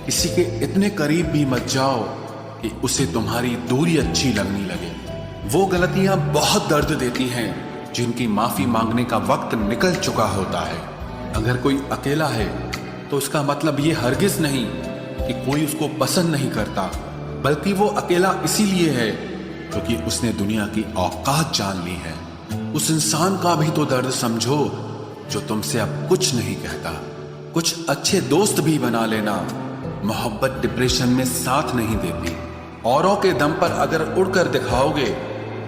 किसी के इतने करीब भी मत जाओ कि उसे तुम्हारी दूरी अच्छी लगने लगे। वो गलतियां बहुत दर्द देती हैं जिनकी माफी मांगने का वक्त निकल चुका होता है। अगर कोई अकेला है तो इसका मतलब ये हरगिज नहीं कि कोई उसको पसंद नहीं करता, बल्कि वो अकेला इसीलिए है क्योंकि उसने दुनिया की औकात जान ली है। उस इंसान का भी तो दर्द समझो जो तुमसे अब कुछ नहीं कहता। कुछ अच्छे दोस्त भी बना लेना। मोहब्बत डिप्रेशन में साथ नहीं देती। औरों के दम पर अगर उड़कर दिखाओगे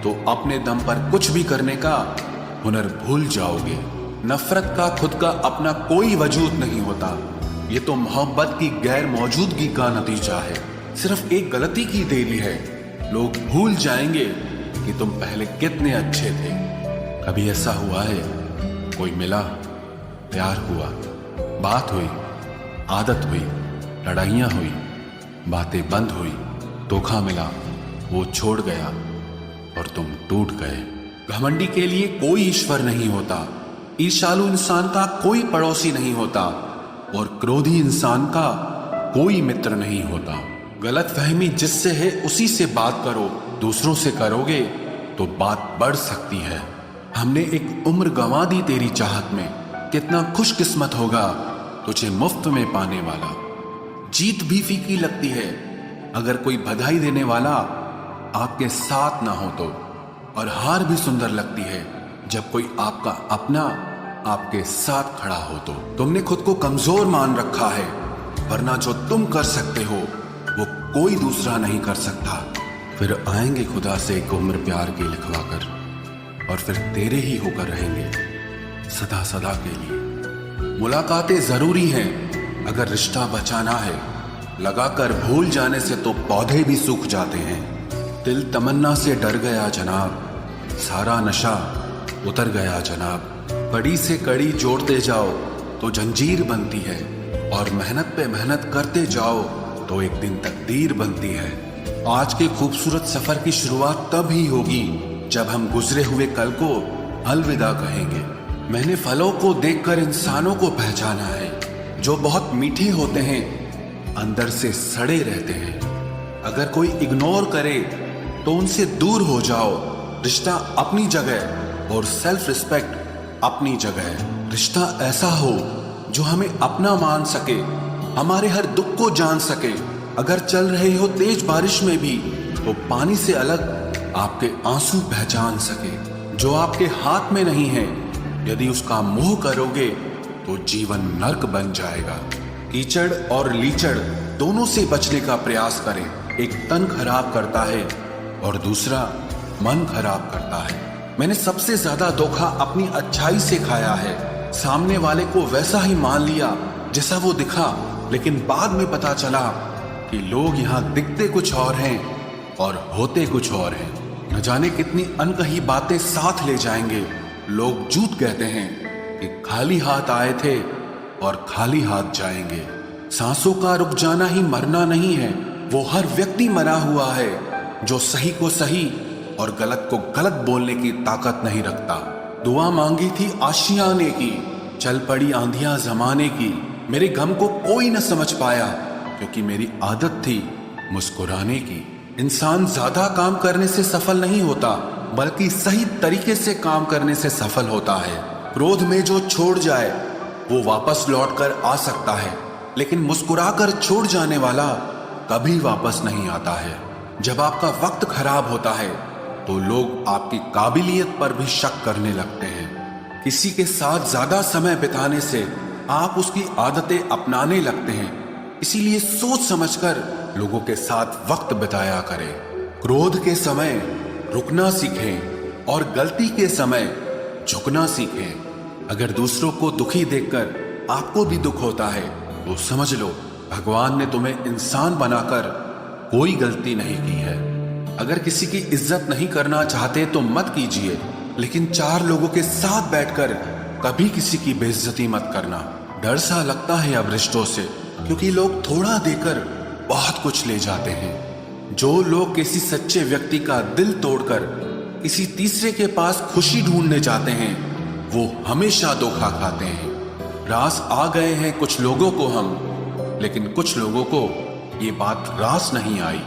तो अपने दम पर कुछ भी करने का हुनर भूल जाओगे। नफरत का खुद का अपना कोई वजूद नहीं होता। ये तो मोहब्बत की गैर मौजूदगी का नतीजा है। सिर्फ एक गलती की देरी है। लोग भूल जाएंगे कि तुम पहले कितने अच्छे थे। कभी ऐसा हुआ है कोई मिला, प्यार हुआ, बात हुई, आदत हुई, लड़ाइयां हुई, बातें बंद हुई, धोखा मिला, वो छोड़ गया और तुम टूट गए। घमंडी के लिए कोई ईश्वर नहीं होता। ईर्ष्यालु इंसान का कोई पड़ोसी नहीं होता और क्रोधी इंसान का कोई मित्र नहीं होता। गलतफहमी जिससे है उसी से बात करो। दूसरों से करोगे तो बात बढ़ सकती है। हमने एक उम्र गंवा दी तेरी चाहत में। कितना खुशकिस्मत होगा तुझे मुफ्त में पाने वाला। जीत भी फीकी लगती है अगर कोई बधाई देने वाला आपके साथ ना हो तो, और हार भी सुंदर लगती है जब कोई आपका अपना आपके साथ खड़ा हो तो। तुमने खुद को कमजोर मान रखा है, वरना जो तुम कर सकते हो वो कोई दूसरा नहीं कर सकता। फिर आएंगे खुदा से एक उम्र प्यार की लिखवा कर, और फिर तेरे ही होकर रहेंगे सदा सदा के लिए। मुलाकातें जरूरी हैं अगर रिश्ता बचाना है। लगाकर भूल जाने से तो पौधे भी सूख जाते हैं। दिल तमन्ना से डर गया जनाब, सारा नशा उतर गया जनाब। कड़ी से कड़ी जोड़ते जाओ तो जंजीर बनती है, और मेहनत पे मेहनत करते जाओ तो एक दिन तकदीर बनती है। आज के खूबसूरत सफर की शुरुआत तब ही होगी जब हम गुजरे हुए कल को अलविदा कहेंगे। मैंने फलों को देखकर इंसानों को पहचाना है जो बहुत मीठे होते हैं, अंदर से सड़े रहते हैं। अगर कोई इग्नोर करे तो उनसे दूर हो जाओ। रिश्ता अपनी जगह और सेल्फ रिस्पेक्ट अपनी जगह। रिश्ता ऐसा हो जो हमें अपना मान सके, हमारे हर दुख को जान सके। अगर चल रहे हो तेज बारिश में भी तो पानी से अलग आपके आंसू पहचान सके। जो आपके हाथ में नहीं है, यदि उसका मोह करोगे तो जीवन नर्क बन जाएगा। कीचड़ और लीचड़ दोनों से बचने का प्रयास करें। एक तन खराब करता है और दूसरा मन खराब करता है। मैंने सबसे ज्यादा धोखा अपनी अच्छाई से खाया है। सामने वाले को वैसा ही मान लिया जैसा वो दिखा, लेकिन बाद में पता चला कि लोग यहाँ दिखते कुछ और हैं और होते कुछ और हैं। न जाने कितनी अनकही बातें साथ ले जाएंगे। लोग झूठ कहते हैं कि खाली हाथ आए थे और खाली हाथ जाएंगे। सांसों का रुक जाना ही मरना नहीं है। वो हर व्यक्ति मरा हुआ है जो सही को सही और गलत को गलत बोलने की ताकत नहीं रखता। दुआ मांगी थी आशियाने की, चल पड़ी आंधियां जमाने की। मेरे गम को कोई न समझ पाया क्योंकि मेरी आदत थी मुस्कुराने की। इंसान ज्यादा काम करने से सफल नहीं होता, बल्कि सही तरीके से काम करने से सफल होता है। क्रोध में जो छोड़ जाए वो वापस लौट कर आ सकता है, लेकिन मुस्कुराकर छोड़ जाने वाला कभी वापस नहीं आता है। जब आपका वक्त खराब होता है तो लोग आपकी काबिलियत पर भी शक करने लगते हैं। किसी के साथ ज्यादा समय बिताने से आप उसकी आदतें अपनाने लगते हैं। इसीलिए सोच समझकर लोगों के साथ वक्त बिताया करें। क्रोध के समय रुकना सीखें और गलती के समय झुकना सीखें। अगर दूसरों को दुखी देखकर आपको भी दुख होता है तो समझ लो भगवान ने तुम्हें इंसान बनाकर कोई गलती नहीं की है। अगर किसी की इज्जत नहीं करना चाहते तो मत कीजिए, लेकिन चार लोगों के साथ बैठकर कभी किसी की बेइज्जती मत करना। डर सा लगता है अब रिश्तों से, क्योंकि लोग थोड़ा देकर बहुत कुछ ले जाते हैं। जो लोग किसी सच्चे व्यक्ति का दिल तोड़कर किसी तीसरे के पास खुशी ढूंढने जाते हैं वो हमेशा धोखा खाते हैं। रास आ गए हैं कुछ लोगों को हम लेकिन कुछ लोगों को ये बात रास नहीं आई।